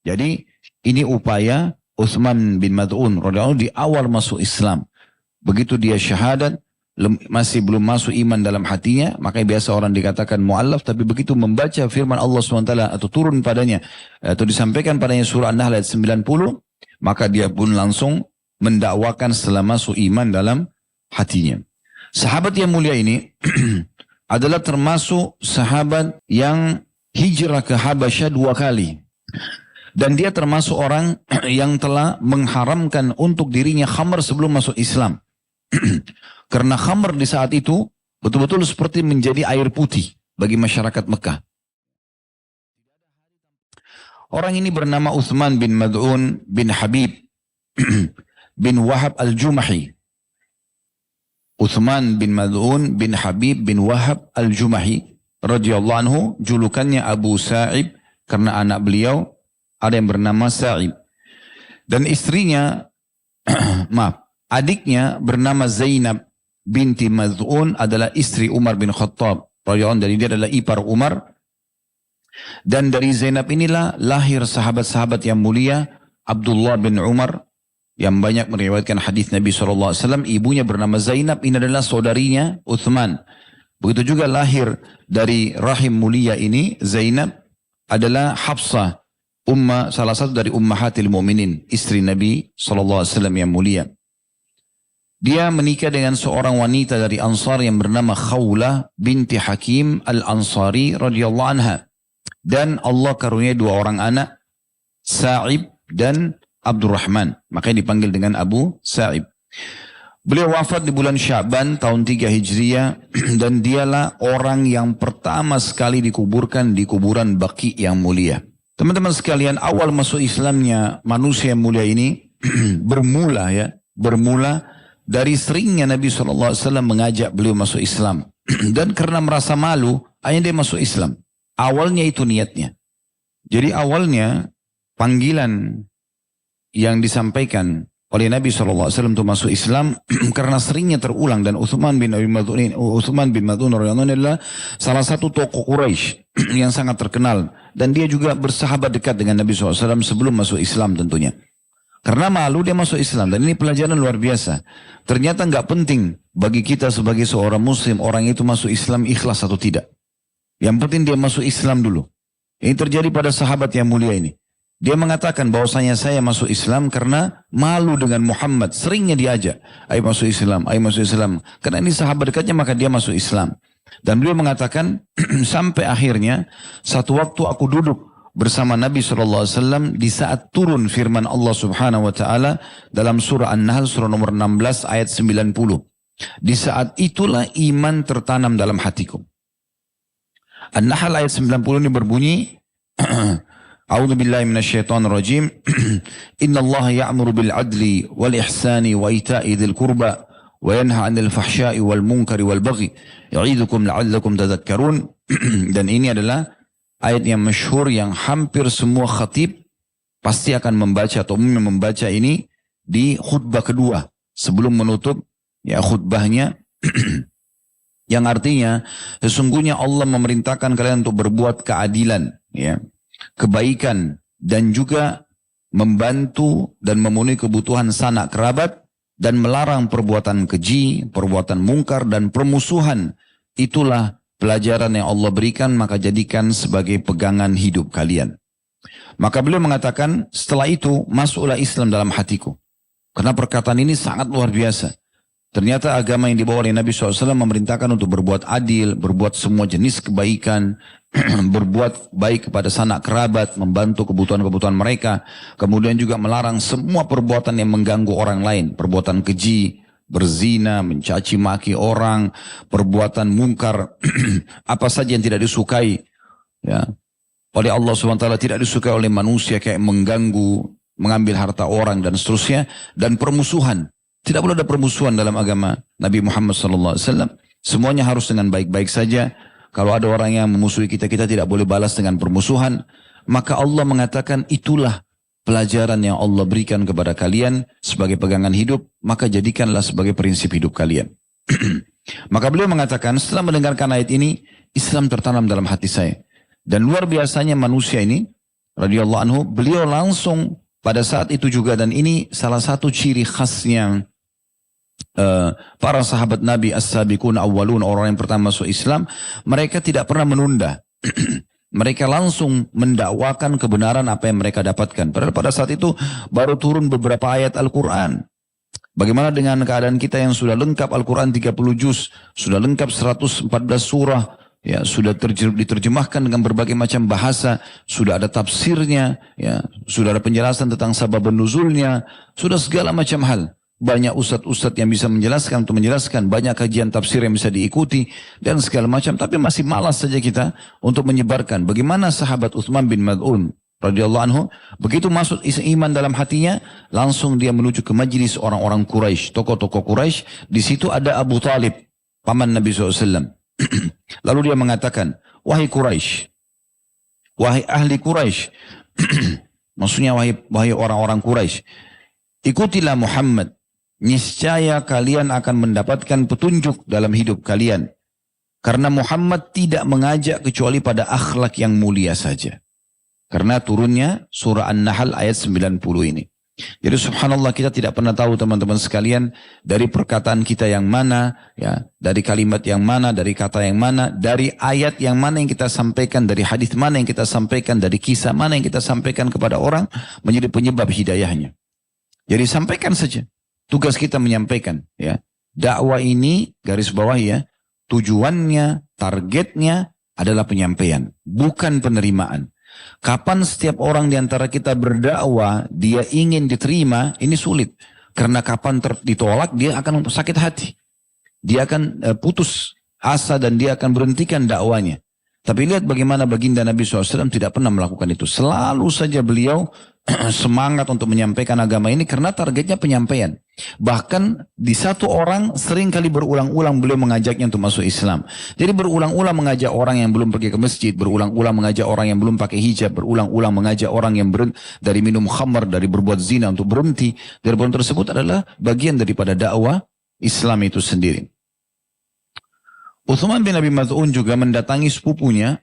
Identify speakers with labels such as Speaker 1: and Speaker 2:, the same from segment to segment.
Speaker 1: Jadi ini upaya Utsman bin Mad'un radhiyallahu anhu di awal masuk Islam. Begitu dia syahadat, masih belum masuk iman dalam hatinya, makanya biasa orang dikatakan mu'allaf, tapi begitu membaca firman Allah SWT atau turun padanya, atau disampaikan padanya surah An-Nahl ayat 90, maka dia pun langsung mendakwakan setelah masuk iman dalam hatinya. Sahabat yang mulia ini adalah termasuk sahabat yang hijrah ke Habasyah 2 kali. Dan dia termasuk orang yang telah mengharamkan untuk dirinya khamr sebelum masuk Islam. Karena khamr di saat itu betul-betul seperti menjadi air putih bagi masyarakat Mekah. Orang ini bernama Utsman bin Mad'un bin Habib bin Wahab al-Jumahi. Utsman bin Mad'un bin Habib bin Wahab al-Jumahi radhiyallahu anhu, julukannya Abu Sa'ib karena anak beliau ada yang bernama Sa'ib. Dan istrinya, adiknya bernama Zainab binti Mad'un adalah istri Umar bin Khattab radhiyallahu anhu, dan dia adalah ipar Umar. Dan dari Zainab inilah lahir sahabat-sahabat yang mulia, Abdullah bin Umar, yang banyak meriwayatkan hadis Nabi SAW. Ibunya bernama Zainab, ini adalah saudarinya Utsman. Begitu juga lahir dari rahim mulia ini, Zainab adalah Hafsah, salah satu dari ummahatil mu'minin, istri Nabi SAW yang mulia. Dia menikah dengan seorang wanita dari Ansar yang bernama Khawlah binti Hakim al-Ansari radhiyallahu anha. Dan Allah karunia 2 orang anak, Sa'ib dan Abdurrahman. Makanya dipanggil dengan Abu Sa'ib. Beliau wafat di bulan Sya'ban tahun 3 Hijriah. Dan dialah orang yang pertama sekali dikuburkan di kuburan Baqi yang mulia. Teman-teman sekalian, awal masuk Islamnya manusia yang mulia ini bermula dari seringnya Nabi SAW mengajak beliau masuk Islam. Dan karena merasa malu, akhirnya dia masuk Islam. Awalnya itu niatnya. Jadi awalnya panggilan yang disampaikan oleh Nabi SAW untuk masuk Islam karena seringnya terulang. Dan Utsman bin Mad'un adalah salah satu tokoh Quraisy yang sangat terkenal. Dan dia juga bersahabat dekat dengan Nabi SAW sebelum masuk Islam tentunya. Karena malu dia masuk Islam. Dan ini pelajaran luar biasa. Ternyata nggak penting bagi kita sebagai seorang muslim, orang itu masuk Islam ikhlas atau tidak. Yang penting dia masuk Islam dulu. Ini terjadi pada sahabat yang mulia ini. Dia mengatakan bahwasanya saya masuk Islam karena malu dengan Muhammad. Seringnya diajak, ayo masuk Islam, ayo masuk Islam. Karena ini sahabat dekatnya, maka dia masuk Islam. Dan beliau mengatakan, sampai akhirnya satu waktu aku duduk bersama Nabi SAW di saat turun firman Allah Subhanahu Wa Taala dalam surah An-Nahl surah nomor 16 ayat 90. Di saat itulah iman tertanam dalam hatiku. An-Nahl ayat 90 ini berbunyi, A'udzu billahi minasyaitonir rajim. Innallaha ya'muru bil adli wal ihsani wa ita'i dzil qurba wa yanha 'anil fahsya'i wal munkari wal baghi ya'idukum la'allakum tadhakkarun. Dan ini adalah ayat yang masyhur yang hampir semua khatib pasti akan membaca atau umumnya membaca ini di khutbah kedua sebelum menutup khutbahnya. Yang artinya sesungguhnya Allah memerintahkan kalian untuk berbuat keadilan, kebaikan, dan juga membantu dan memenuhi kebutuhan sanak kerabat, dan melarang perbuatan keji, perbuatan mungkar, dan permusuhan. Itulah pelajaran yang Allah berikan, maka jadikan sebagai pegangan hidup kalian. Maka beliau mengatakan, setelah itu masuklah Islam dalam hatiku. Karena perkataan ini sangat luar biasa. Ternyata agama yang dibawa oleh Nabi SAW memerintahkan untuk berbuat adil, berbuat semua jenis kebaikan, berbuat baik kepada sanak kerabat, membantu kebutuhan-kebutuhan mereka, kemudian juga melarang semua perbuatan yang mengganggu orang lain, perbuatan keji, berzina, mencaci maki orang, perbuatan mungkar, apa saja yang tidak disukai oleh Allah SWT, tidak disukai oleh manusia, kayak mengganggu, mengambil harta orang dan seterusnya, dan permusuhan. Tidak boleh ada permusuhan dalam agama Nabi Muhammad SAW. Semuanya harus dengan baik-baik saja. Kalau ada orang yang memusuhi kita, kita tidak boleh balas dengan permusuhan. Maka Allah mengatakan itulah pelajaran yang Allah berikan kepada kalian sebagai pegangan hidup. Maka jadikanlah sebagai prinsip hidup kalian. Maka beliau mengatakan setelah mendengarkan ayat ini, Islam tertanam dalam hati saya. Dan luar biasanya manusia ini, radhiyallahu anhu, beliau langsung pada saat itu juga, dan ini salah satu ciri khasnya para sahabat Nabi as-sabiqun awwalun, orang yang pertama masuk Islam, mereka tidak pernah menunda. Mereka langsung mendakwakan kebenaran apa yang mereka dapatkan. Padahal pada saat itu baru turun beberapa ayat Al-Quran. Bagaimana dengan keadaan kita yang sudah lengkap Al-Quran 30 juz, sudah lengkap 114 surah, ya, sudah diterjemahkan dengan berbagai macam bahasa, sudah ada tafsirnya, ya, sudah ada penjelasan tentang sabab nuzulnya, sudah segala macam hal. Banyak ustadz-ustadz yang bisa menjelaskan untuk menjelaskan, banyak kajian tafsir yang bisa diikuti dan segala macam, tapi masih malas saja kita untuk menyebarkan. Bagaimana sahabat Utsman bin Mad'un radhiyallahu anhu, begitu masuk iman dalam hatinya, langsung dia menuju ke majlis orang-orang Quraisy, tokoh-tokoh Quraisy. Di situ ada Abu Talib, paman Nabi SAW. Lalu dia mengatakan, wahai Quraisy, wahai ahli Quraisy, maksudnya wahai orang-orang Quraisy, ikutilah Muhammad. Niscaya kalian akan mendapatkan petunjuk dalam hidup kalian. Karena Muhammad tidak mengajak kecuali pada akhlak yang mulia saja. Karena turunnya surah An-Nahl ayat 90 ini. Jadi subhanallah, kita tidak pernah tahu teman-teman sekalian, dari perkataan kita yang mana, ya, dari kalimat yang mana, dari kata yang mana, dari ayat yang mana yang kita sampaikan, dari hadis mana yang kita sampaikan, dari kisah mana yang kita sampaikan kepada orang, menjadi penyebab hidayahnya. Jadi sampaikan saja. Tugas kita menyampaikan, ya. Dakwah ini, garis bawah ya, tujuannya, targetnya adalah penyampaian, bukan penerimaan. Kapan setiap orang di antara kita berdakwah, dia ingin diterima, ini sulit. Karena kapan ditolak, dia akan sakit hati. Dia akan putus asa dan dia akan berhentikan dakwanya. Tapi lihat bagaimana baginda Nabi SAW tidak pernah melakukan itu. Selalu saja beliau semangat untuk menyampaikan agama ini karena targetnya penyampaian. Bahkan di satu orang sering kali berulang-ulang beliau mengajaknya untuk masuk Islam. Jadi berulang-ulang mengajak orang yang belum pergi ke masjid, berulang-ulang mengajak orang yang belum pakai hijab, berulang-ulang mengajak orang yang dari minum khamar, dari berbuat zina untuk berhenti. Dari perbuatan tersebut adalah bagian daripada dakwah Islam itu sendiri. Utsman bin Abi Mad'un juga mendatangi sepupunya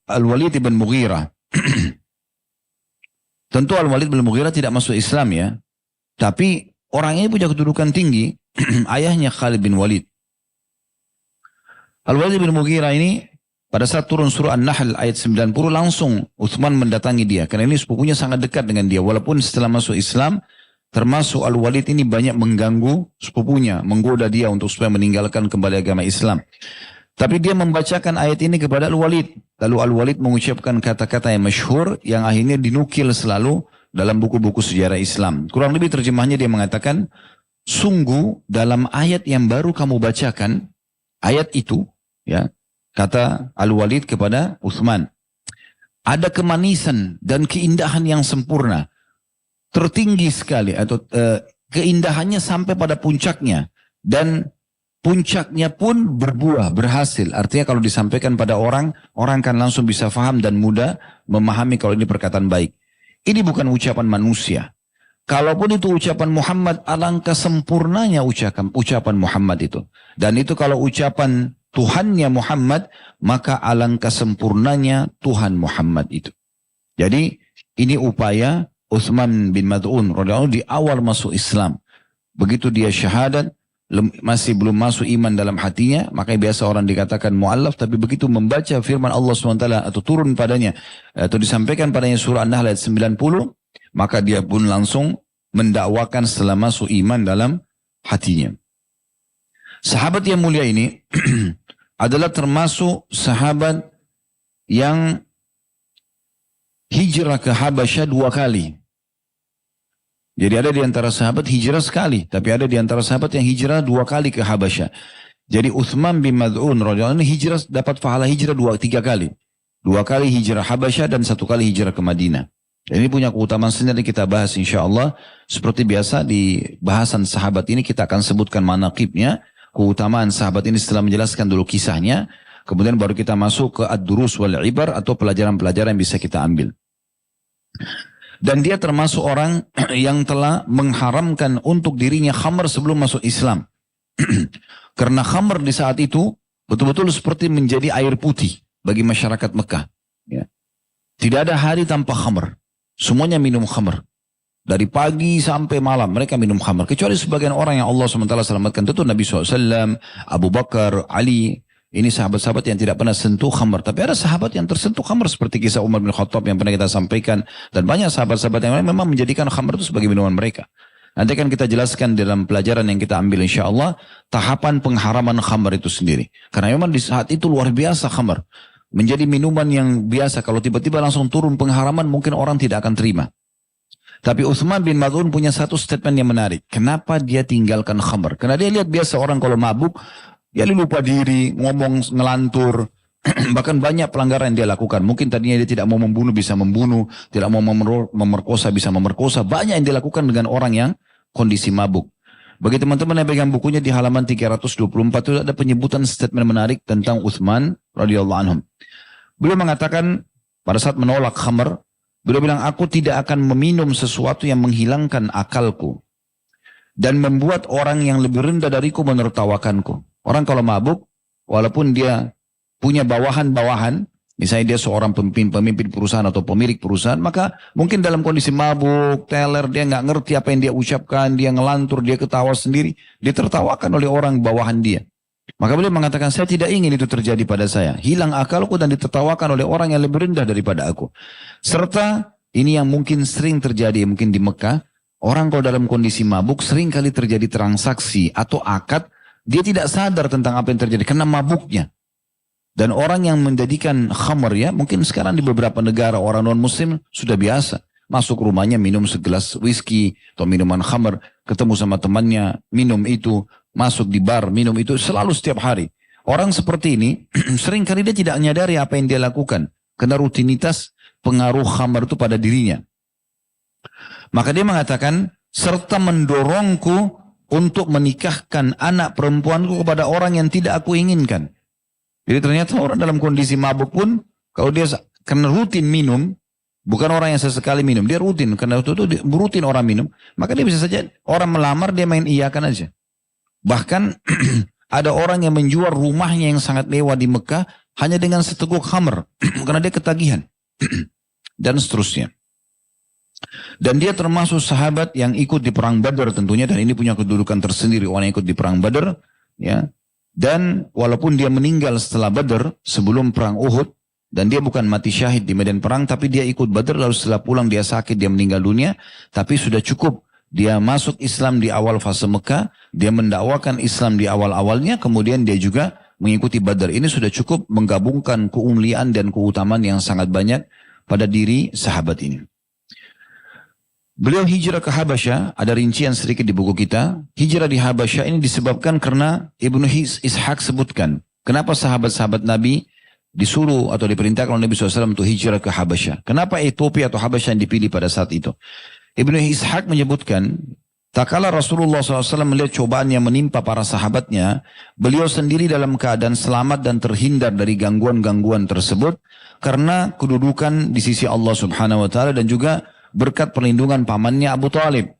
Speaker 1: Al-Walid bin Mughirah. Tentu Al-Walid bin Mughirah tidak masuk Islam ya. Tapi orang ini punya kedudukan tinggi. Ayahnya Khalid bin Walid. Al-Walid bin Mughirah ini pada saat turun surah An-Nahl ayat 90 langsung Utsman mendatangi dia. Karena ini sepupunya sangat dekat dengan dia. Walaupun setelah masuk Islam, termasuk Al-Walid ini banyak mengganggu sepupunya, menggoda dia untuk supaya meninggalkan kembali agama Islam. Tapi dia membacakan ayat ini kepada Al-Walid. Lalu Al-Walid mengucapkan kata-kata yang masyhur yang akhirnya dinukil selalu dalam buku-buku sejarah Islam. Kurang lebih terjemahnya dia mengatakan, sungguh dalam ayat yang baru kamu bacakan, ayat itu, ya, kata Al-Walid kepada Utsman, ada kemanisan dan keindahan yang sempurna. Tertinggi sekali atau keindahannya sampai pada puncaknya dan puncaknya pun berbuah, berhasil. Artinya kalau disampaikan pada orang, orang kan langsung bisa faham dan mudah memahami kalau ini perkataan baik. Ini bukan ucapan manusia. Kalaupun itu ucapan Muhammad, alangkah sempurnanya ucapan Muhammad itu. Dan itu kalau ucapan Tuhannya Muhammad, maka alangkah sempurnanya Tuhan Muhammad itu. Jadi ini upaya Utsman bin Mad'un radhiyallahu di awal masuk Islam. Begitu dia syahadat, masih belum masuk iman dalam hatinya, makanya biasa orang dikatakan mu'allaf, tapi begitu membaca firman Allah SWT atau turun padanya, atau disampaikan padanya surah An-Nahl ayat 90, maka dia pun langsung mendakwakan setelah masuk iman dalam hatinya. Sahabat yang mulia ini adalah termasuk sahabat yang hijrah ke Habasyah 2 kali. Jadi ada di antara sahabat hijrah sekali, tapi ada di antara sahabat yang hijrah 2 kali ke Habasyah. Jadi Utsman bin Mad'un radhiyallahu anhu hijrah, dapat pahala hijrah 3 kali. 2 kali hijrah Habasyah dan 1 kali hijrah ke Madinah. Dan ini punya keutamaan sendiri, kita bahas insyaallah. Seperti biasa di bahasan sahabat ini kita akan sebutkan manaqibnya, keutamaan sahabat ini setelah menjelaskan dulu kisahnya. Kemudian baru kita masuk ke ad-durus wal ibar atau pelajaran-pelajaran yang bisa kita ambil. Dan dia termasuk orang yang telah mengharamkan untuk dirinya khamr sebelum masuk Islam. Karena khamr di saat itu betul-betul seperti menjadi air putih bagi masyarakat Mekah. Ya. Tidak ada hari tanpa khamr. Semuanya minum khamr. Dari pagi sampai malam mereka minum khamr. Kecuali sebagian orang yang Allah SWT selamatkan. Tentu Nabi SAW, Abu Bakar, Ali. Ini sahabat-sahabat yang tidak pernah sentuh khamr. Tapi ada sahabat yang tersentuh khamr. Seperti kisah Umar bin Khattab yang pernah kita sampaikan. Dan banyak sahabat-sahabat yang lain memang menjadikan khamr itu sebagai minuman mereka. Nanti akan kita jelaskan dalam pelajaran yang kita ambil insya Allah. Tahapan pengharaman khamr itu sendiri. Karena memang di saat itu luar biasa khamr. Menjadi minuman yang biasa. Kalau tiba-tiba langsung turun pengharaman mungkin orang tidak akan terima. Tapi Utsman bin Maz'un punya satu statement yang menarik. Kenapa dia tinggalkan khamr? Karena dia lihat biasa orang kalau mabuk, dia lupa diri, ngomong ngelantur. Bahkan banyak pelanggaran yang dia lakukan. Mungkin tadinya dia tidak mau membunuh, bisa membunuh. Tidak mau memerkosa, bisa memerkosa. Banyak yang dilakukan dengan orang yang kondisi mabuk. Bagi teman-teman yang pegang bukunya di halaman 324 itu ada penyebutan statement menarik tentang Utsman radhiyallahu anhu. Beliau mengatakan pada saat menolak khamr, beliau bilang, aku tidak akan meminum sesuatu yang menghilangkan akalku dan membuat orang yang lebih rendah dariku menertawakanku. Orang kalau mabuk, walaupun dia punya bawahan-bawahan, misalnya dia seorang pemimpin perusahaan atau pemilik perusahaan, maka mungkin dalam kondisi mabuk, teler, dia nggak ngerti apa yang dia ucapkan, dia ngelantur, dia ketawa sendiri, ditertawakan oleh orang bawahan dia. Maka beliau mengatakan, saya tidak ingin itu terjadi pada saya. Hilang akalku dan ditertawakan oleh orang yang lebih rendah daripada aku. Serta ini yang mungkin sering terjadi mungkin di Mekah. Orang kalau dalam kondisi mabuk sering kali terjadi transaksi atau akad. Dia tidak sadar tentang apa yang terjadi karena mabuknya. Dan orang yang menjadikan khamr ya. Mungkin sekarang di beberapa negara orang non muslim sudah biasa. Masuk rumahnya minum segelas whisky atau minuman khamr. Ketemu sama temannya minum itu. Masuk di bar, minum itu selalu setiap hari. Orang seperti ini, sering kali dia tidak menyadari apa yang dia lakukan. Karena rutinitas pengaruh khamr itu pada dirinya. Maka dia mengatakan, serta mendorongku untuk menikahkan anak perempuanku kepada orang yang tidak aku inginkan. Jadi ternyata orang dalam kondisi mabuk pun, kalau dia karena rutin minum, bukan orang yang sesekali minum, dia rutin. Karena itu rutin orang minum, maka dia bisa saja, orang melamar dia main iyakan aja. Bahkan ada orang yang menjual rumahnya yang sangat mewah di Mekah hanya dengan seteguk khamr karena dia ketagihan dan seterusnya. Dan dia termasuk sahabat yang ikut di perang Badar tentunya, dan ini punya kedudukan tersendiri orang yang ikut di perang Badar ya. Dan walaupun dia meninggal setelah Badar sebelum perang Uhud, dan dia bukan mati syahid di medan perang, tapi dia ikut Badar lalu setelah pulang dia sakit, dia meninggal dunia, tapi sudah cukup. Dia masuk Islam di awal fase Mekah, dia mendakwakan Islam di awal-awalnya, kemudian dia juga mengikuti Badar. Ini sudah cukup menggabungkan keumuliaan dan keutamaan yang sangat banyak pada diri sahabat ini. Beliau hijrah ke Habasyah, ada rincian sedikit di buku kita. Hijrah di Habasyah ini disebabkan karena Ibnu Ishaq sebutkan, kenapa sahabat-sahabat Nabi disuruh atau diperintahkan oleh Nabi SAW untuk hijrah ke Habasyah. Kenapa Ethiopia atau Habasyah yang dipilih pada saat itu? Ibnu Ishaq menyebutkan, tak kala Rasulullah SAW melihat cobaan yang menimpa para sahabatnya, beliau sendiri dalam keadaan selamat dan terhindar dari gangguan-gangguan tersebut, karena kedudukan di sisi Allah Subhanahu Wa Taala dan juga berkat perlindungan pamannya Abu Talib.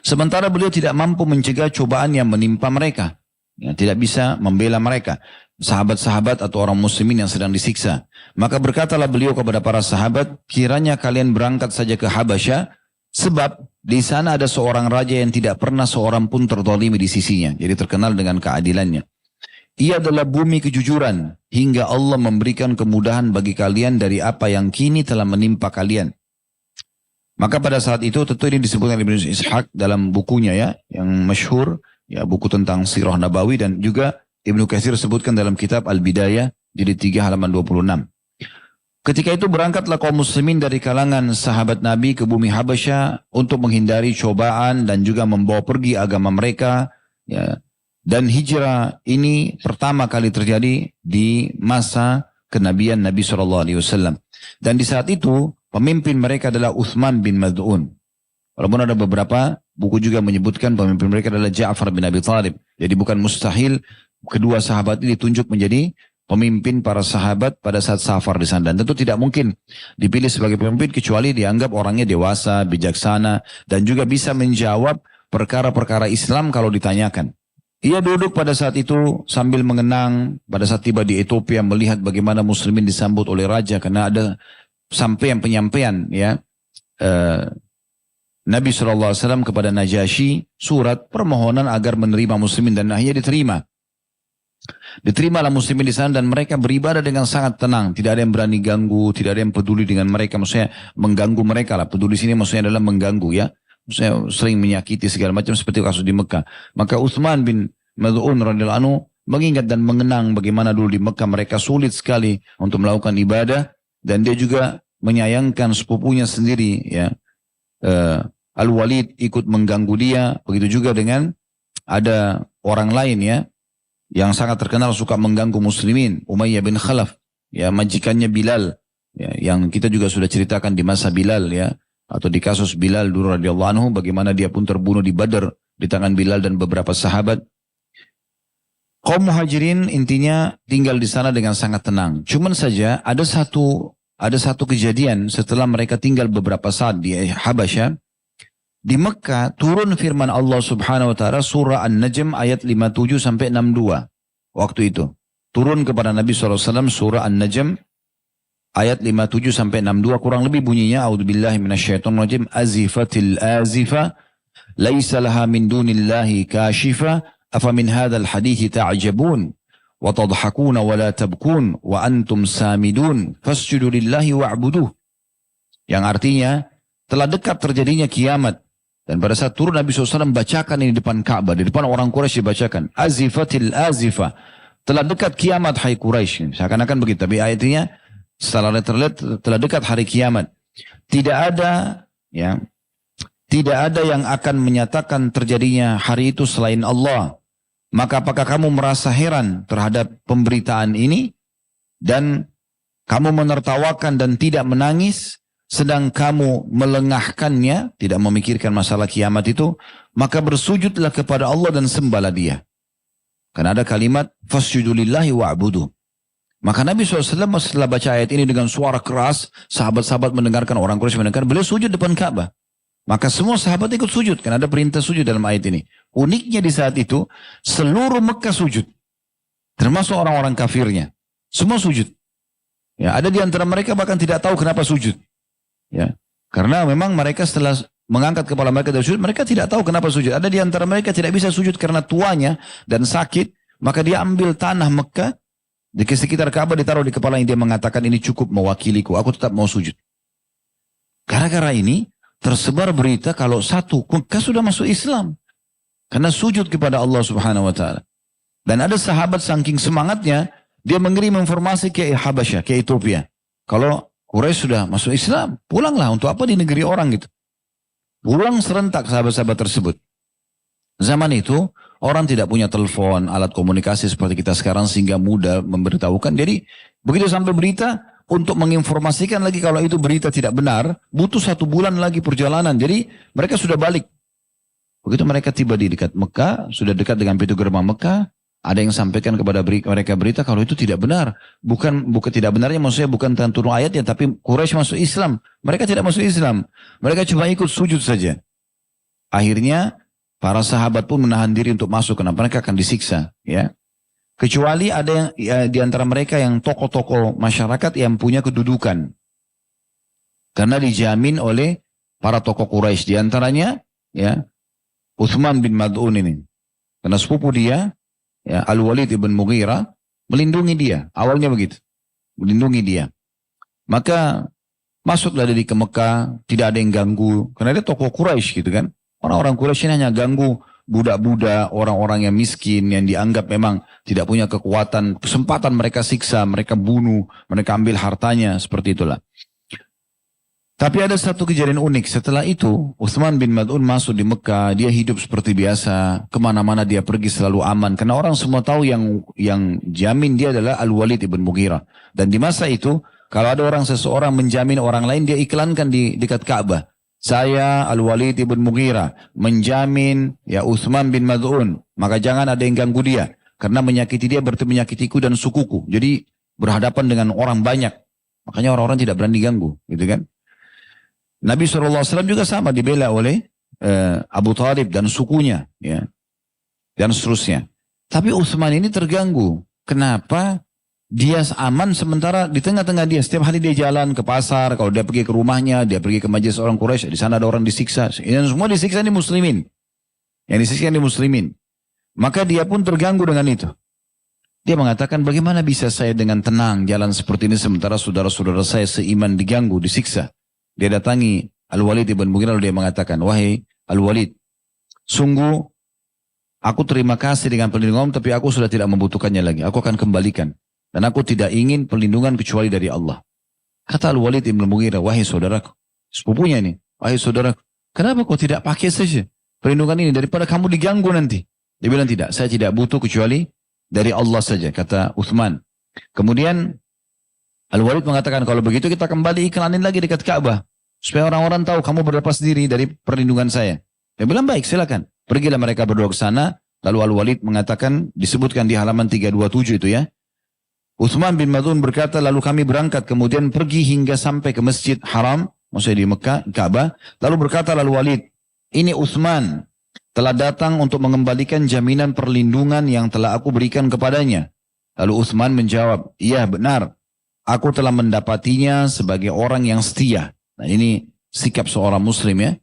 Speaker 1: Sementara beliau tidak mampu mencegah cobaan yang menimpa mereka, ya, tidak bisa membela mereka, sahabat-sahabat atau orang muslimin yang sedang disiksa. Maka berkatalah beliau kepada para sahabat, kiranya kalian berangkat saja ke Habasyah, sebab di sana ada seorang raja yang tidak pernah seorang pun terzalimi di sisinya. Jadi terkenal dengan keadilannya. Ia adalah bumi kejujuran, hingga Allah memberikan kemudahan bagi kalian dari apa yang kini telah menimpa kalian. Maka pada saat itu, tentu ini disebutkan Ibnu Ishaq dalam bukunya ya, yang masyhur, ya buku tentang Sirah Nabawi, dan juga Ibnu Katsir sebutkan dalam kitab Al-Bidayah, jilid 3 halaman 26. Ketika itu berangkatlah kaum muslimin dari kalangan sahabat Nabi ke bumi Habasyah untuk menghindari cobaan dan juga membawa pergi agama mereka. Ya. Dan hijrah ini pertama kali terjadi di masa kenabian Nabi SAW. Dan di saat itu pemimpin mereka adalah Utsman bin Maz'un. Walaupun ada beberapa buku juga menyebutkan pemimpin mereka adalah Ja'far bin Abi Thalib. Jadi bukan mustahil kedua sahabat ini ditunjuk menjadi pemimpin para sahabat pada saat safar di sana. Dan tentu tidak mungkin dipilih sebagai pemimpin kecuali dianggap orangnya dewasa, bijaksana, dan juga bisa menjawab perkara-perkara Islam kalau ditanyakan. Ia duduk pada saat itu sambil mengenang pada saat tiba di Ethiopia melihat bagaimana muslimin disambut oleh raja karena ada penyampaian ya Nabi SAW kepada Najasyi surat permohonan agar menerima muslimin dan akhirnya diterima. Diterimalah muslimin di sana dan mereka beribadah dengan sangat tenang. Tidak ada yang berani ganggu, tidak ada yang peduli dengan mereka. Maksudnya mengganggu mereka lah. Peduli sini maksudnya adalah mengganggu ya. Maksudnya sering menyakiti segala macam seperti kasus di Mekah. Maka Utsman bin Mad'un radhiyallahu anhu mengingat dan mengenang bagaimana dulu di Mekah mereka sulit sekali untuk melakukan ibadah. Dan dia juga menyayangkan sepupunya sendiri ya. Al-Walid ikut mengganggu dia, begitu juga dengan ada orang lain ya, yang sangat terkenal suka mengganggu muslimin, Umayyah bin Khalaf, ya majikannya Bilal, ya, yang kita juga sudah ceritakan di masa Bilal ya, atau di kasus Bilal dulu radhiyallahu anhu, bagaimana dia pun terbunuh di Badar di tangan Bilal dan beberapa sahabat. Kaum Muhajirin intinya tinggal di sana dengan sangat tenang. Cuman saja ada satu kejadian setelah mereka tinggal beberapa saat di Habasyah. Di Mekah turun firman Allah Subhanahu wa taala surah An-Najm ayat 57 sampai 62. Waktu itu turun kepada Nabi SAW surah An-Najm ayat 57 sampai 62, kurang lebih bunyinya a'udzubillahi minasyaitonirrajim, azifatil azifa laisa laha min dunillahi kashifa afa min hadzal hadithi ta'jabun wa tadhakuna wa la tabkun wa antum samidun fasjudu lillahi wa'buduh. Yang artinya telah dekat terjadinya kiamat. Dan pada saat turun Nabi SAW bacakan ini di depan Ka'bah, di depan orang Quraisy dibacakan. Azifatil azifah. Telah dekat kiamat hai Quraisy. Seakan-akan begitu. Tapi ayatnya setelah terlihat telah dekat hari kiamat. Tidak ada yang akan menyatakan terjadinya hari itu selain Allah. Maka apakah kamu merasa heran terhadap pemberitaan ini? Dan kamu menertawakan dan tidak menangis? Sedang kamu melengahkannya, tidak memikirkan masalah kiamat itu, maka bersujudlah kepada Allah dan sembahlah dia. Karena ada kalimat, fasjudulillahi wa'budu. Maka Nabi SAW setelah baca ayat ini dengan suara keras, sahabat-sahabat mendengarkan, orang Quraisy mendengarkan, beliau sujud depan Ka'bah. Maka semua sahabat ikut sujud, karena ada perintah sujud dalam ayat ini. Uniknya di saat itu, seluruh Mekah sujud. Termasuk orang-orang kafirnya. Semua sujud. Ya, ada di antara mereka bahkan tidak tahu kenapa sujud. Ya, karena memang mereka setelah mengangkat kepala mereka dari sujud, mereka tidak tahu kenapa sujud. Ada di antara mereka tidak bisa sujud karena tuanya dan sakit, maka dia ambil tanah Mekah di sekitar Ka'bah ditaruh di kepalanya, dia mengatakan ini cukup mewakiliku, aku tetap mau sujud. Gara-gara ini tersebar berita kalau satu Mekah sudah masuk Islam karena sujud kepada Allah Subhanahu wa taala. Dan ada sahabat saking semangatnya, dia mengirim informasi ke Habasyah, ke Ethiopia. Kalau Quraisy sudah masuk Islam, pulanglah, untuk apa di negeri orang gitu. Pulang serentak sahabat-sahabat tersebut. Zaman itu orang tidak punya telepon, alat komunikasi seperti kita sekarang sehingga mudah memberitahukan. Jadi begitu sampai berita, untuk menginformasikan lagi kalau itu berita tidak benar, butuh 1 bulan lagi perjalanan. Jadi mereka sudah balik. Begitu mereka tiba di dekat Mekah, sudah dekat dengan pintu gerbang Mekah, ada yang sampaikan kepada mereka berita kalau itu tidak benar. Bukan tidak benarnya maksudnya bukan tentang turun ayatnya, tapi Quraisy masuk Islam. Mereka tidak masuk Islam. Mereka cuma ikut sujud saja. Akhirnya para sahabat pun menahan diri untuk masuk karena mereka akan disiksa. Ya. Kecuali ada yang di antara mereka yang tokoh-tokoh masyarakat yang punya kedudukan. Karena dijamin oleh para tokoh Quraisy. Di antaranya ya, Utsman bin Mad'un ini. Karena sepupu dia, ya, Al-Walid ibn Mughirah melindungi dia. Awalnya begitu. Melindungi dia. Maka masuklah dari ke Mekah. Tidak ada yang ganggu. Karena dia tokoh Quraisy gitu kan. Orang-orang Quraisy ini hanya ganggu budak-budak, orang-orang yang miskin, yang dianggap memang tidak punya kekuatan. Kesempatan mereka siksa, mereka bunuh, mereka ambil hartanya. Seperti itulah. Tapi ada satu kejadian unik. Setelah itu, Utsman bin Mad'un masuk di Mekah. Dia hidup seperti biasa. Kemana-mana dia pergi selalu aman. Karena orang semua tahu yang jamin dia adalah Al-Walid ibn Mughirah. Dan di masa itu, kalau ada seseorang menjamin orang lain, dia iklankan di dekat Ka'bah. Saya Al-Walid ibn Mughirah menjamin ya Utsman bin Mad'un. Maka jangan ada yang ganggu dia. Karena menyakiti dia berarti menyakitiku dan sukuku. Jadi berhadapan dengan orang banyak. Makanya orang-orang tidak berani ganggu. Gitu kan. Nabi SAW juga sama dibela oleh Abu Talib dan sukunya. Ya. dan seterusnya. Tapi Utsman ini terganggu. Kenapa dia aman sementara di tengah-tengah dia setiap hari dia jalan ke pasar, kalau dia pergi ke rumahnya, dia pergi ke majelis orang Quraisy, di sana ada orang disiksa. Yang semua disiksa ini muslimin. Yang disiksa ini muslimin. Maka dia pun terganggu dengan itu. Dia mengatakan, bagaimana bisa saya dengan tenang jalan seperti ini sementara saudara-saudara saya seiman diganggu, disiksa. Dia datangi Al-Walid ibn Mughirah lalu dia mengatakan, wahai Al-Walid, sungguh aku terima kasih dengan perlindungan, tapi aku sudah tidak membutuhkannya lagi. Aku akan kembalikan. Dan aku tidak ingin perlindungan kecuali dari Allah. Kata Al-Walid ibn Mughirah, wahai saudaraku, sepupunya ini, wahai saudaraku, kenapa kau tidak pakai saja perlindungan ini daripada kamu diganggu nanti? Dia bilang tidak, saya tidak butuh kecuali dari Allah saja, kata Utsman. Kemudian Al-Walid mengatakan, kalau begitu kita kembali iklanin lagi dekat Ka'bah. Supaya orang-orang tahu kamu berlepas diri dari perlindungan saya. Dia bilang, baik silakan. Pergilah mereka berdua ke sana. Lalu Al-Walid mengatakan, disebutkan di halaman 327 itu ya. Utsman bin Mad'un berkata, lalu kami berangkat kemudian pergi hingga sampai ke Masjid Haram, maksudnya di Mekah, Ka'bah. Lalu berkata Al-Walid, ini Utsman telah datang untuk mengembalikan jaminan perlindungan yang telah aku berikan kepadanya. Lalu Utsman menjawab, iya benar, aku telah mendapatinya sebagai orang yang setia. Nah ini sikap seorang muslim ya.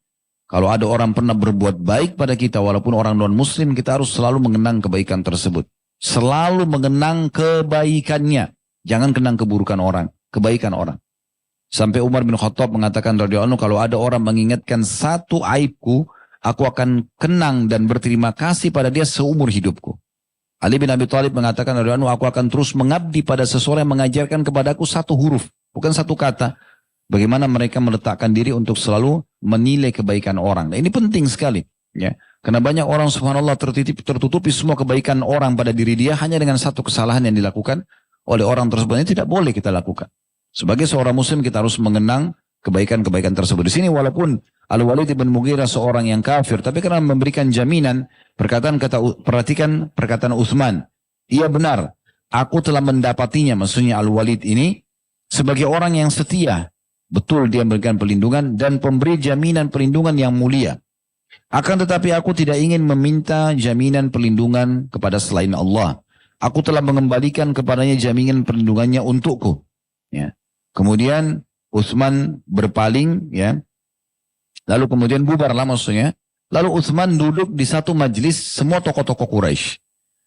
Speaker 1: Kalau ada orang pernah berbuat baik pada kita, walaupun orang non-muslim, kita harus selalu mengenang kebaikan tersebut. Selalu mengenang kebaikannya. Jangan kenang keburukan orang, kebaikan orang. Sampai Umar bin Khattab mengatakan, radhiyallahu anhu, kalau ada orang mengingatkan satu aibku, aku akan kenang dan berterima kasih pada dia seumur hidupku. Ali bin Abi Thalib mengatakan, radhiyallahu anhu, aku akan terus mengabdi pada seseorang yang mengajarkan kepadaku satu huruf, bukan satu kata. Bagaimana mereka meletakkan diri untuk selalu menilai kebaikan orang. Nah, ini penting sekali. Ya. Karena banyak orang subhanallah tertutupi semua kebaikan orang pada diri dia hanya dengan satu kesalahan yang dilakukan oleh orang tersebut. Ini tidak boleh kita lakukan. Sebagai seorang muslim kita harus mengenang kebaikan-kebaikan tersebut. Di sini walaupun Al-Walid ibn Mughirah seorang yang kafir, tapi karena memberikan jaminan, perhatikan perkataan Utsman. Iya benar, aku telah mendapatinya, maksudnya Al-Walid ini sebagai orang yang setia. Betul dia memberikan perlindungan dan pemberi jaminan perlindungan yang mulia. Akan tetapi aku tidak ingin meminta jaminan perlindungan kepada selain Allah. Aku telah mengembalikan kepadanya jaminan perlindungannya untukku. Ya. Kemudian Utsman berpaling, ya. Lalu kemudian bubarlah maksudnya. Lalu Utsman duduk di satu majelis semua tokoh-tokoh Quraisy.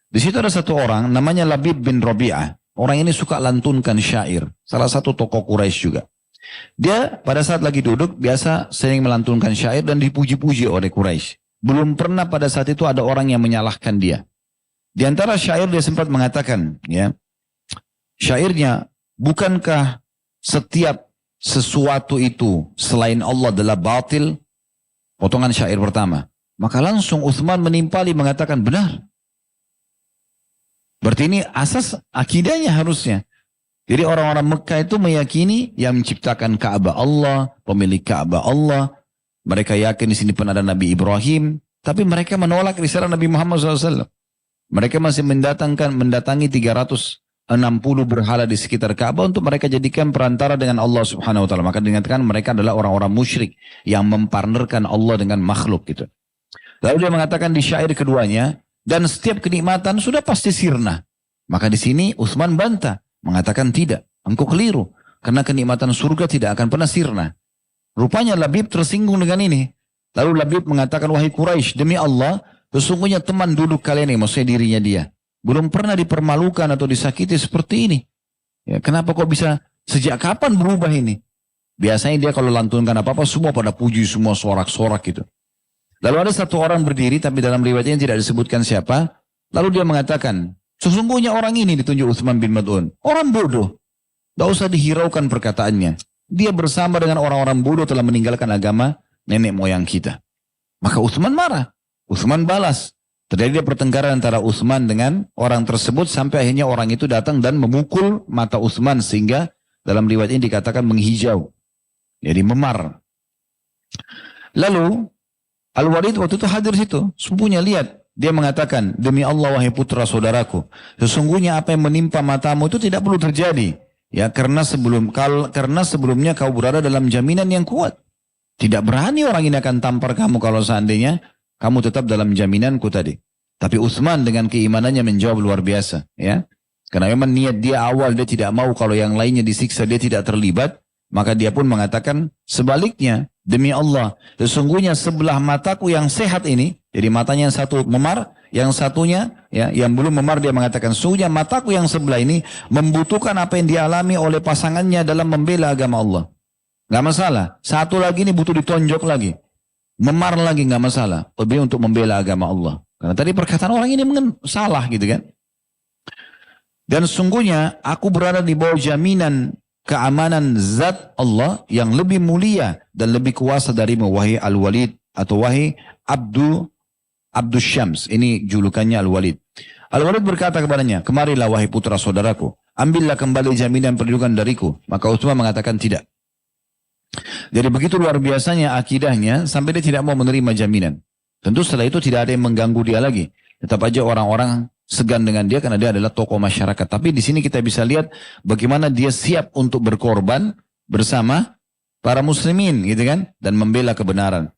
Speaker 1: Di situ ada satu orang namanya Labib bin Rabi'ah. Orang ini suka lantunkan syair. Salah satu tokoh Quraisy juga. Dia pada saat lagi duduk biasa sering melantunkan syair dan dipuji-puji oleh Quraisy. Belum pernah pada saat itu ada orang yang menyalahkan dia. Di antara syair dia sempat mengatakan, ya, syairnya, bukankah setiap sesuatu itu selain Allah adalah batil? Potongan syair pertama. Maka langsung Utsman menimpali mengatakan benar. Berarti ini asas akidahnya harusnya. Jadi orang-orang Mekah itu meyakini yang menciptakan Ka'bah Allah, pemilik Ka'bah Allah. Mereka yakin di sini pernah ada Nabi Ibrahim, tapi mereka menolak risalah Nabi Muhammad SAW. Mereka masih mendatangi 360 berhala di sekitar Ka'bah untuk mereka jadikan perantara dengan Allah Subhanahu Wa Taala. Maka diingatkan mereka adalah orang-orang musyrik yang mempartnerkan Allah dengan makhluk gitu. Lalu dia mengatakan di syair keduanya, dan setiap kenikmatan sudah pasti sirna. Maka di sini Utsman bantah. Mengatakan tidak, engkau keliru. Karena kenikmatan surga tidak akan pernah sirna. Rupanya Labib tersinggung dengan ini. Lalu Labib mengatakan, wahai Quraisy, demi Allah, sesungguhnya teman duduk kalian ini, maksudnya dirinya dia, belum pernah dipermalukan atau disakiti seperti ini. Ya, kenapa kok bisa, sejak kapan berubah ini? Biasanya dia kalau lantunkan apa-apa, semua pada puji, semua sorak-sorak gitu. Lalu ada satu orang berdiri, tapi dalam riwayatnya tidak disebutkan siapa. Lalu dia mengatakan, sesungguhnya orang ini ditunjuk Utsman bin Mad'un. Orang bodoh. Tidak usah dihiraukan perkataannya. Dia bersama dengan orang-orang bodoh telah meninggalkan agama nenek moyang kita. Maka Utsman marah. Utsman balas. Terjadi pertengkaran antara Utsman dengan orang tersebut sampai akhirnya orang itu datang dan memukul mata Utsman sehingga dalam riwayat ini dikatakan menghijau. Jadi memar. Lalu Al-Walid waktu itu hadir situ. Sepupunya lihat. Dia mengatakan, demi Allah wahai putra saudaraku, sesungguhnya apa yang menimpa matamu itu tidak perlu terjadi. Ya, karena sebelumnya kau berada dalam jaminan yang kuat. Tidak berani orang ini akan tampar kamu kalau seandainya kamu tetap dalam jaminanku tadi. Tapi Utsman dengan keimanannya menjawab luar biasa, ya. Karena memang niat dia awal dia tidak mau kalau yang lainnya disiksa dia tidak terlibat, maka dia pun mengatakan sebaliknya, demi Allah, sesungguhnya sebelah mataku yang sehat ini, jadi matanya yang satu memar, yang satunya ya yang belum memar dia mengatakan sesungguhnya mataku yang sebelah ini membutuhkan apa yang dialami oleh pasangannya dalam membela agama Allah. Nggak masalah. Satu lagi ini butuh ditonjok lagi. Memar lagi nggak masalah. Lebih untuk membela agama Allah. Karena tadi perkataan orang ini salah gitu kan. Dan sesungguhnya aku berada di bawah jaminan keamanan zat Allah yang lebih mulia dan lebih kuasa darimu wahai Al-Walid atau wahai Abdul Syams. Ini julukannya Al-Walid. Al-Walid berkata kepadanya, kemarilah wahai putra saudaraku. Ambillah kembali jaminan perlindungan dariku. Maka Utsman mengatakan tidak. Jadi begitu luar biasanya akidahnya sampai dia tidak mau menerima jaminan. Tentu setelah itu tidak ada yang mengganggu dia lagi. Tetap aja orang-orang segan dengan dia karena dia adalah tokoh masyarakat. Tapi di sini kita bisa lihat bagaimana dia siap untuk berkorban bersama para muslimin gitu kan dan membela kebenaran.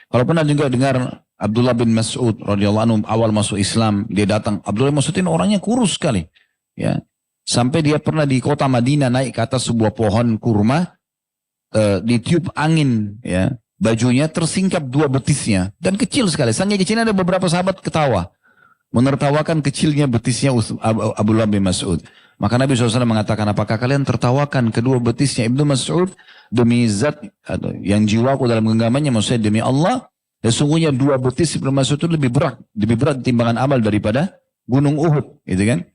Speaker 1: Kalau pernah juga dengar Abdullah bin Mas'ud radhiyallahu anhu awal masuk Islam, dia datang. Abdullah bin Mas'ud ini orangnya kurus sekali. Ya. Sampai dia pernah di kota Madinah naik ke atas sebuah pohon kurma, ditiup angin ya. Bajunya tersingkap dua betisnya dan kecil sekali. Saking kecilnya ada beberapa sahabat ketawa. Menertawakan kecilnya betisnya Abdullah bin Mas'ud. Maka Nabi SAW mengatakan, apakah kalian tertawakan kedua betisnya Ibnu Mas'ud demi zat yang jiwaku dalam genggamannya, maksudnya demi Allah. Sesungguhnya dua betis Ibnu Mas'ud itu lebih berat timbangan amal daripada gunung Uhud, gitu kan?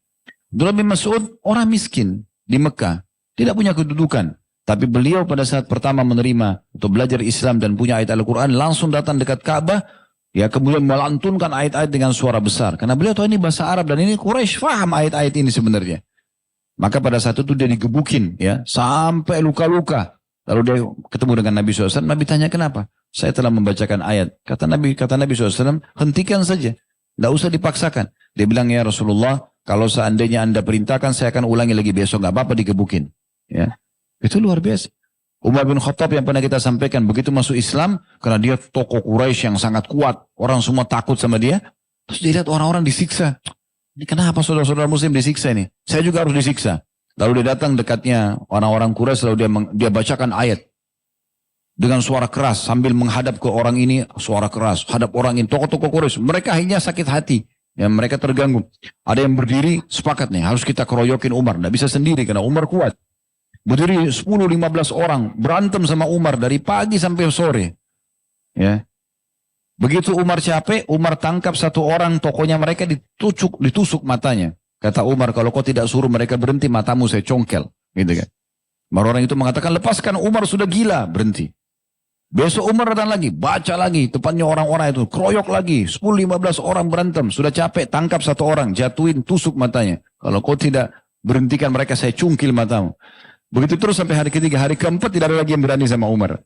Speaker 1: Abdullah bin Mas'ud orang miskin di Mekah, tidak punya kedudukan. Tapi beliau pada saat pertama menerima untuk belajar Islam dan punya ayat Al-Quran, langsung datang dekat Ka'bah, ya kemudian melantunkan ayat-ayat dengan suara besar. Karena beliau tahu ini bahasa Arab dan ini Quraisy faham ayat-ayat ini sebenarnya. Maka pada saat itu dia digebukin ya sampai luka-luka. Lalu dia ketemu dengan Nabi SAW. Nabi tanya kenapa? Saya telah membacakan ayat. Kata Nabi SAW, hentikan saja. Tidak usah dipaksakan. Dia bilang, ya Rasulullah, kalau seandainya Anda perintahkan, saya akan ulangi lagi besok. Gak apa-apa digebukin. Ya. Itu luar biasa. Umar bin Khattab yang pernah kita sampaikan, begitu masuk Islam, karena dia tokoh Quraisy yang sangat kuat. Orang semua takut sama dia. Terus dia lihat orang-orang disiksa. Ini kenapa saudara-saudara muslim disiksa ini? Saya juga harus disiksa. Lalu dia datang dekatnya orang-orang Quraisy, lalu dia bacakan ayat. Dengan suara keras, sambil menghadap ke orang ini, suara keras. Hadap orang ini, tokoh-tokoh Quraisy. Mereka akhirnya sakit hati. Ya, mereka terganggu. Ada yang berdiri, sepakat nih, harus kita keroyokin Umar. Tidak bisa sendiri, karena Umar kuat. Berdiri 10-15 orang berantem sama Umar dari pagi sampai sore. Ya. Begitu Umar capek, Umar tangkap satu orang, tokohnya mereka ditusuk matanya. Kata Umar, kalau kau tidak suruh mereka berhenti, matamu saya congkel. Gitu kan. Orang itu mengatakan, lepaskan, Umar sudah gila, berhenti. Besok Umar datang lagi, baca lagi, tepatnya orang-orang itu, keroyok lagi, 10-15 orang berantem, sudah capek, tangkap satu orang, jatuhin, tusuk matanya. Kalau kau tidak berhentikan mereka, saya cungkil matamu. Begitu terus sampai hari ketiga, hari keempat tidak ada lagi yang berani sama Umar.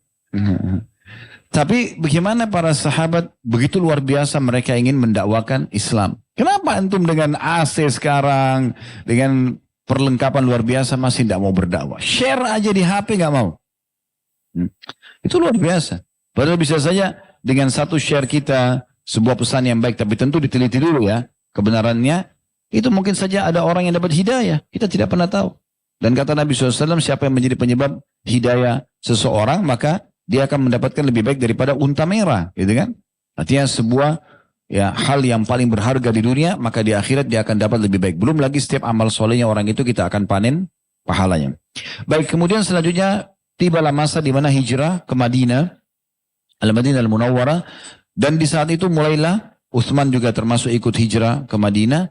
Speaker 1: Tapi bagaimana para sahabat begitu luar biasa mereka ingin mendakwakan Islam. Kenapa antum dengan AC sekarang, dengan perlengkapan luar biasa masih tidak mau berdakwah? Share aja di HP nggak mau. Itu luar biasa. Padahal bisa saja dengan satu share kita sebuah pesan yang baik, tapi tentu diteliti dulu ya kebenarannya. Itu mungkin saja ada orang yang dapat hidayah. Kita tidak pernah tahu. Dan kata Nabi SAW, siapa yang menjadi penyebab hidayah seseorang, maka dia akan mendapatkan lebih baik daripada unta merah. Gitu kan? Artinya sebuah ya hal yang paling berharga di dunia, maka di akhirat dia akan dapat lebih baik. Belum lagi setiap amal solehnya orang itu kita akan panen pahalanya. Baik, kemudian selanjutnya tibalah masa di mana hijrah ke Madinah, Al-Madinah Al-Munawwarah. Dan di saat itu mulailah Utsman juga termasuk ikut hijrah ke Madinah.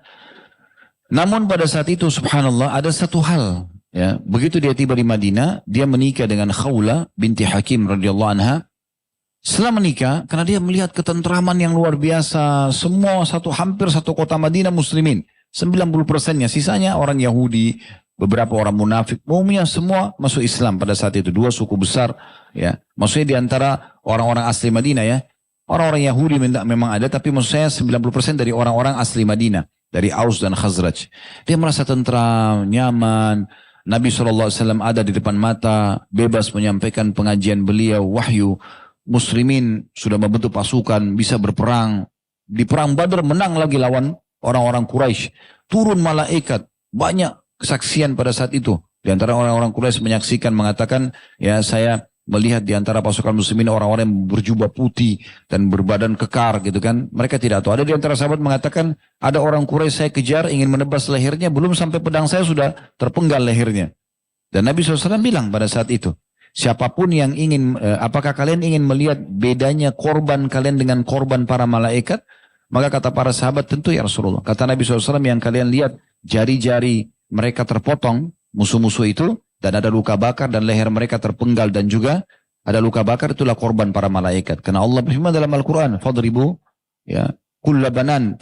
Speaker 1: Namun pada saat itu subhanallah ada satu hal. Ya, begitu dia tiba di Madinah, dia menikah dengan Khawlah binti Hakim radhiyallahu anha. Setelah menikah, karena dia melihat ketentraman yang luar biasa, semua hampir satu kota Madinah muslimin, 90%-nya, sisanya orang Yahudi, beberapa orang munafik, umumnya semua masuk Islam pada saat itu, dua suku besar, ya. Maksudnya di antara orang-orang asli Madinah ya, orang-orang Yahudi memang ada, tapi maksud saya 90% dari orang-orang asli Madinah, dari Aus dan Khazraj. Dia merasa tentram, nyaman. Nabi SAW ada di depan mata, bebas menyampaikan pengajian beliau, wahyu. Muslimin sudah membentuk pasukan, bisa berperang. Di perang Badar menang lagi lawan orang-orang Quraisy. Turun malaikat. Banyak kesaksian pada saat itu. Di antara orang-orang Quraisy menyaksikan, mengatakan, ya saya melihat di antara pasukan muslimin orang-orang yang berjubah putih dan berbadan kekar gitu kan. Mereka tidak tahu. Ada di antara sahabat mengatakan, ada orang Quraisy saya kejar ingin menebas lehernya, belum sampai pedang saya sudah terpenggal lehernya. Dan Nabi SAW bilang pada saat itu, siapapun yang ingin, apakah kalian ingin melihat bedanya korban kalian dengan korban para malaikat? Maka kata para sahabat, tentu ya Rasulullah. Kata Nabi SAW, yang kalian lihat jari-jari mereka terpotong, musuh-musuh itu, dan ada luka bakar dan leher mereka terpenggal dan juga ada luka bakar, itulah korban para malaikat. Karena Allah berfirman dalam Al-Quran, fadribu, ya, kulla banan,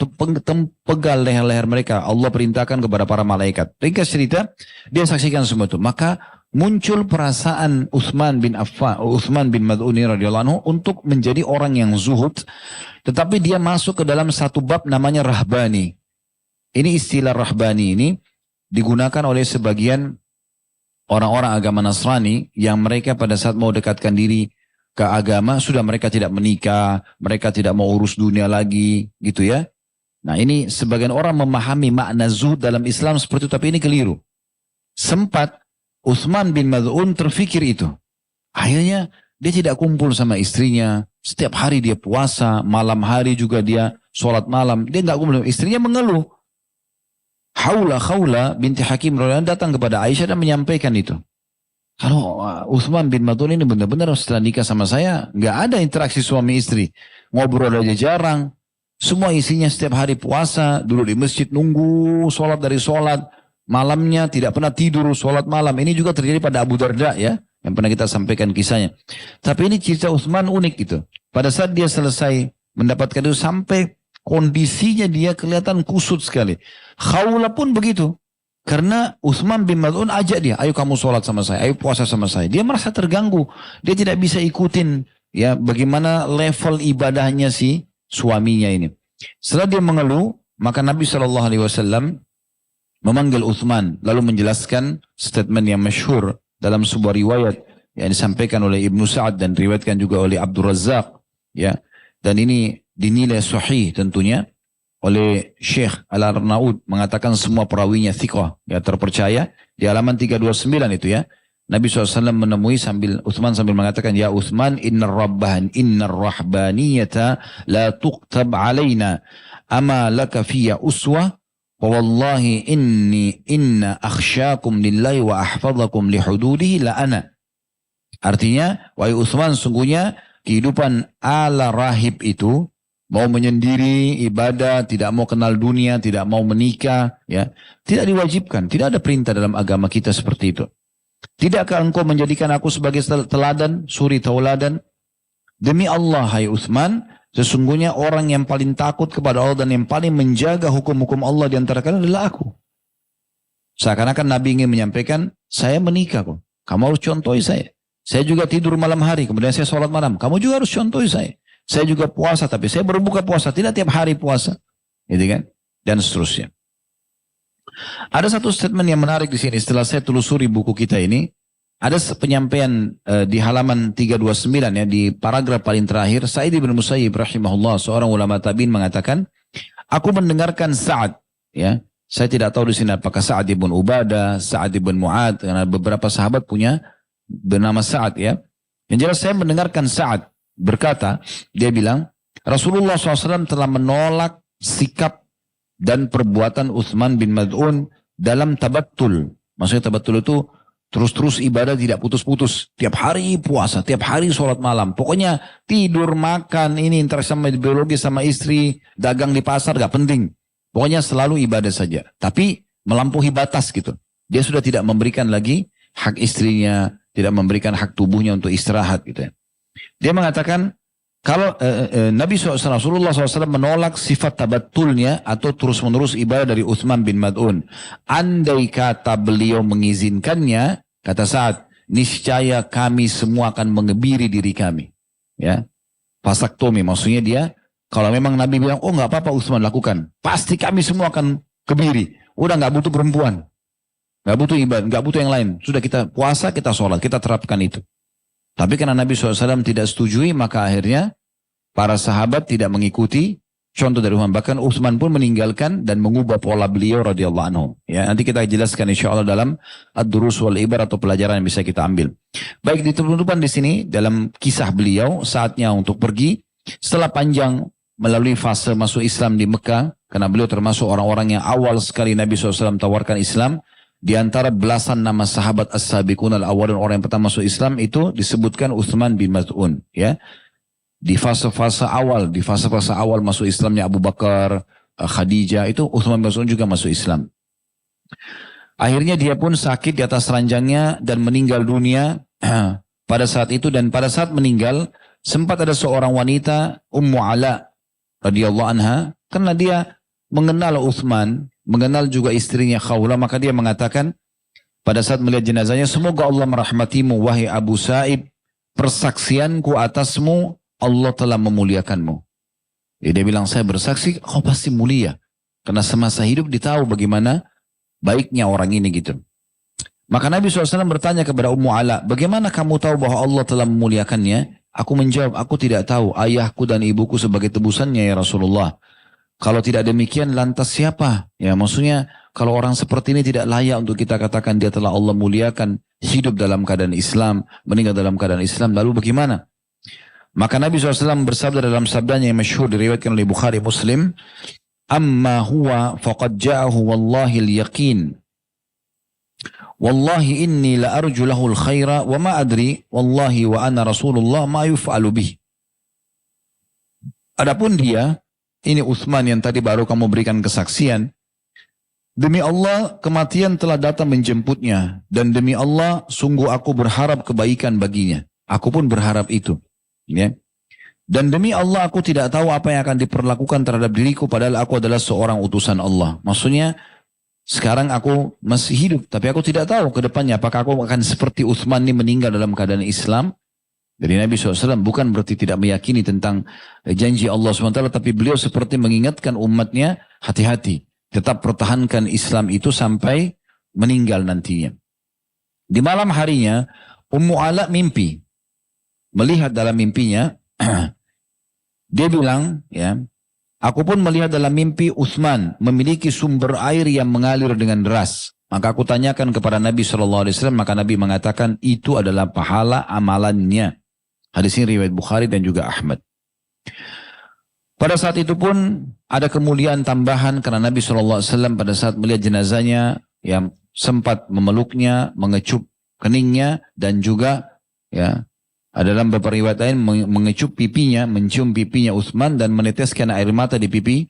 Speaker 1: pegal leher-leher mereka. Allah perintahkan kepada para malaikat. Ringkas cerita, dia saksikan semua itu. Maka muncul perasaan Utsman bin Mad'un radhiyallahu anhu untuk menjadi orang yang zuhud, tetapi dia masuk ke dalam satu bab namanya rahbani. Ini istilah rahbani ini digunakan oleh sebagian orang-orang agama Nasrani yang mereka pada saat mau dekatkan diri ke agama sudah mereka tidak menikah, mereka tidak mau urus dunia lagi, gitu ya. Nah ini sebagian orang memahami makna zuhud dalam Islam seperti itu, tapi ini keliru. Sempat Utsman bin Mad'un terfikir itu. Akhirnya dia tidak kumpul sama istrinya. Setiap hari dia puasa, malam hari juga dia sholat malam. Dia nggak kumpul. Istrinya mengeluh. Khawla binti Hakim radhiyallahu anha datang kepada Aisyah dan menyampaikan itu. Kalau Utsman bin Mad'un ini benar-benar setelah nikah sama saya, nggak ada interaksi suami istri. Ngobrol aja jarang. Semua isinya setiap hari puasa, dulu di masjid nunggu sholat dari sholat. Malamnya tidak pernah tidur, sholat malam. Ini juga terjadi pada Abu Darda ya, yang pernah kita sampaikan kisahnya. Tapi ini cerita Utsman unik gitu. Pada saat dia selesai mendapatkan itu, sampai kondisinya dia kelihatan kusut sekali. Khawla pun begitu. Karena Utsman bin Mad'un ajak dia, ayo kamu sholat sama saya, ayo puasa sama saya. Dia merasa terganggu. Dia tidak bisa ikutin ya bagaimana level ibadahnya si suaminya ini. Setelah dia mengeluh, maka Nabi SAW memanggil Utsman lalu menjelaskan statement yang masyhur dalam sebuah riwayat yang disampaikan oleh Ibnu Sa'ad dan diriwayatkan juga oleh Abdul Razzaq ya, dan ini dinilai sahih tentunya oleh Syekh Al-Arnaud, mengatakan semua perawinya thiqah ya, terpercaya. Di halaman 329 itu ya, Nabi SAW menemui Utsman sambil mengatakan, ya Utsman, innar rahbaniyata la tuqtab alaina ama laka fiyya uswah. Wallahi inna akhsyakum lillahi wa ahfadhakum lihududihi la ana. Artinya, wahai Utsman, sungguhnya kehidupan ala rahib itu, mau menyendiri, ibadah, tidak mau kenal dunia, tidak mau menikah, ya, tidak diwajibkan. Tidak ada perintah dalam agama kita seperti itu. Tidakkah engkau menjadikan aku sebagai teladan, suri tauladan? Demi Allah, hai Utsman, sesungguhnya orang yang paling takut kepada Allah dan yang paling menjaga hukum-hukum Allah di antara kalian adalah aku. Seakan-akan Nabi ingin menyampaikan, saya menikah kok. Kamu harus contohi saya. Saya juga tidur malam hari, kemudian saya sholat malam. Kamu juga harus contohi saya. Saya juga puasa, tapi saya berbuka puasa. Tidak tiap hari puasa. Gitu kan? Dan seterusnya. Ada satu statement yang menarik di sini. Setelah saya telusuri buku kita ini, ada penyampaian di halaman 329 ya, di paragraf paling terakhir, Sa'id bin Musayyib rahimahullah, seorang ulama tabi'in mengatakan, aku mendengarkan Sa'ad, ya. Saya tidak tahu di sini apakah Sa'ad bin Ubadah, Sa'ad bin Mu'ad, karena beberapa sahabat punya bernama Sa'ad ya. Yang jelas saya mendengarkan Sa'ad berkata, dia bilang, Rasulullah SAW telah menolak sikap dan perbuatan Utsman bin Mad'un dalam tabattul. Maksudnya tabattul itu terus-terus ibadah tidak putus-putus. Tiap hari puasa, tiap hari sholat malam. Pokoknya tidur, makan, ini interaksi sama biologi sama istri, dagang di pasar gak penting. Pokoknya selalu ibadah saja. Tapi melampaui batas gitu. Dia sudah tidak memberikan lagi hak istrinya, tidak memberikan hak tubuhnya untuk istirahat gitu ya. Dia mengatakan, kalau Nabi Rasulullah SAW menolak sifat tabattulnya atau terus-menerus ibadah dari Utsman bin Mad'un. Andai kata beliau mengizinkannya, kata Sa'ad, niscaya kami semua akan mengebiri diri kami. Ya, pasaktomi, maksudnya dia, kalau memang Nabi bilang, oh nggak apa-apa Utsman lakukan, pasti kami semua akan kebiri. Udah nggak butuh perempuan, nggak butuh ibadah, nggak butuh yang lain. Sudah kita puasa, kita sholat, kita terapkan itu. Tapi karena Nabi SAW tidak setujui, maka akhirnya para sahabat tidak mengikuti contoh dari Uthman. Bahkan Uthman pun meninggalkan dan mengubah pola beliau radhiyallahu anhu. Ya, nanti kita jelaskan insyaallah dalam ad-durus wal ibar atau pelajaran yang bisa kita ambil. Baik, di penutupan di sini dalam kisah beliau saatnya untuk pergi setelah panjang melalui fase masuk Islam di Mekah, karena beliau termasuk orang-orang yang awal sekali Nabi SAW tawarkan Islam. Di antara belasan nama sahabat as-sabiqun al-awwalun, orang yang pertama masuk Islam itu disebutkan Uthman bin Maz'un, ya. Di fase-fase awal masuk Islamnya Abu Bakar, Khadijah, itu Uthman bin Maz'un juga masuk Islam. Akhirnya dia pun sakit di atas ranjangnya dan meninggal dunia pada saat itu. Dan pada saat meninggal sempat ada seorang wanita, Ummu Ala radhiyallahu anha, karena dia mengenal Uthman, mengenal juga istrinya Khawla, maka dia mengatakan pada saat melihat jenazahnya, semoga Allah merahmatimu wahai Abu Sa'ib, persaksianku atasmu, Allah telah memuliakanmu. Ya, dia bilang, saya bersaksi kau pasti mulia, karena semasa hidup ditahu bagaimana baiknya orang ini gitu. Maka Nabi SAW bertanya kepada Ummu Ala, bagaimana kamu tahu bahwa Allah telah memuliakannya? Aku menjawab, aku tidak tahu, ayahku dan ibuku sebagai tebusannya ya Rasulullah. Kalau tidak demikian lantas siapa? Ya, maksudnya kalau orang seperti ini tidak layak untuk kita katakan dia telah Allah muliakan, hidup dalam keadaan Islam, meninggal dalam keadaan Islam, lalu bagaimana? Maka Nabi SAW bersabda dalam sabdanya yang masyhur diriwayatkan oleh Bukhari Muslim, amma huwa faqad ja'ahu wallahi al-yaqin. Wallahi inni la arju lahu al-khaira wa ma adri wallahi wa ana Rasulullah ma yuf'alu bih. Adapun dia, ini Uthman yang tadi baru kamu berikan kesaksian, demi Allah kematian telah datang menjemputnya, dan demi Allah sungguh aku berharap kebaikan baginya. Aku pun berharap itu. Ya. Dan demi Allah aku tidak tahu apa yang akan diperlakukan terhadap diriku padahal aku adalah seorang utusan Allah. Maksudnya sekarang aku masih hidup tapi aku tidak tahu ke depannya apakah aku akan seperti Uthman ini meninggal dalam keadaan Islam. Dari Nabi SAW bukan berarti tidak meyakini tentang janji Allah SWT, tapi beliau seperti mengingatkan umatnya, hati-hati, tetap pertahankan Islam itu sampai meninggal nantinya. Di malam harinya, Ummu Ala mimpi. Melihat dalam mimpinya, dia bilang, ya, aku pun melihat dalam mimpi Uthman memiliki sumber air yang mengalir dengan deras. Maka aku tanyakan kepada Nabi SAW, maka Nabi mengatakan itu adalah pahala amalannya. Hadis ini riwayat Bukhari dan juga Ahmad. Pada saat itu pun ada kemuliaan tambahan karena Nabi SAW pada saat melihat jenazahnya yang sempat memeluknya, mengecup keningnya dan juga ya ada dalam beberapa riwayat lain mengecup pipinya, mencium pipinya Uthman dan meneteskan air mata di pipi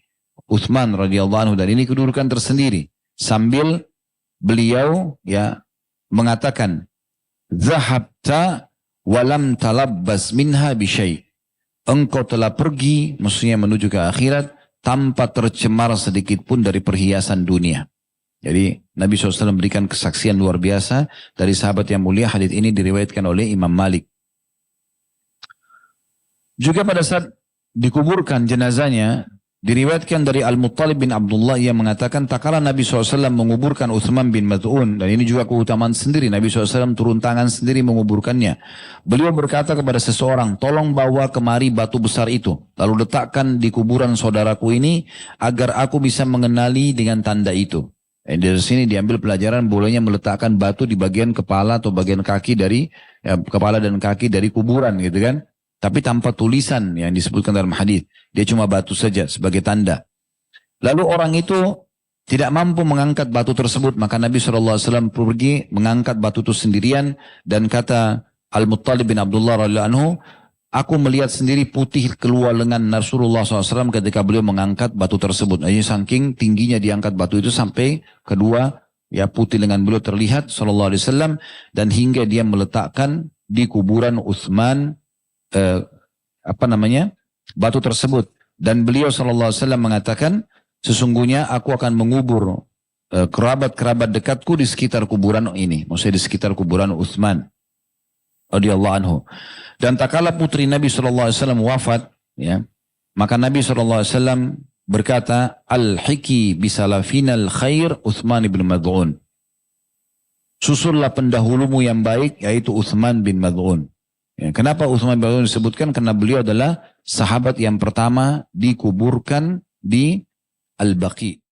Speaker 1: Uthman radhiyallahu anhu, dan ini kedudukan tersendiri sambil beliau ya mengatakan zahabta walam talabbas minha bisyai. Engkau telah pergi, maksudnya menuju ke akhirat, tanpa tercemar sedikit pun dari perhiasan dunia. Jadi Nabi SAW memberikan kesaksian luar biasa dari sahabat yang mulia. Hadits ini diriwayatkan oleh Imam Malik. Juga pada saat dikuburkan jenazahnya, diriwayatkan dari Al-Muttalib bin Abdullah yang mengatakan tak kala Nabi SAW menguburkan Uthman bin Maz'un, dan ini juga keutamaan sendiri, Nabi SAW turun tangan sendiri menguburkannya. Beliau berkata kepada seseorang, tolong bawa kemari batu besar itu, lalu letakkan di kuburan saudaraku ini agar aku bisa mengenali dengan tanda itu. Dari sini diambil pelajaran bolehnya meletakkan batu di bagian kepala atau bagian kaki dari kepala dan kaki dari kuburan gitu kan. Tapi tanpa tulisan yang disebutkan dalam hadis. Dia cuma batu saja sebagai tanda. Lalu orang itu tidak mampu mengangkat batu tersebut. Maka Nabi SAW pergi mengangkat batu itu sendirian. Dan kata Al-Muttalib bin Abdullah radhiyallahu anhu, aku melihat sendiri putih keluar lengan Rasulullah SAW ketika beliau mengangkat batu tersebut. Jadi saking tingginya diangkat batu itu sampai kedua ya putih lengan beliau terlihat SAW. Dan hingga dia meletakkan di kuburan Uthman batu tersebut, dan beliau SAW mengatakan sesungguhnya aku akan mengubur kerabat-kerabat dekatku di sekitar kuburan ini, maksudnya di sekitar kuburan Uthman radhiyallahu anhu. Dan tak kala putri Nabi SAW wafat ya, maka Nabi SAW berkata al-hiki bisalafinal khair Uthman bin Maz'un, susullah pendahulumu yang baik yaitu Uthman bin Maz'un. Ya, kenapa Utsman bin Affan disebutkan? Karena beliau adalah sahabat yang pertama dikuburkan di Al-Baqi.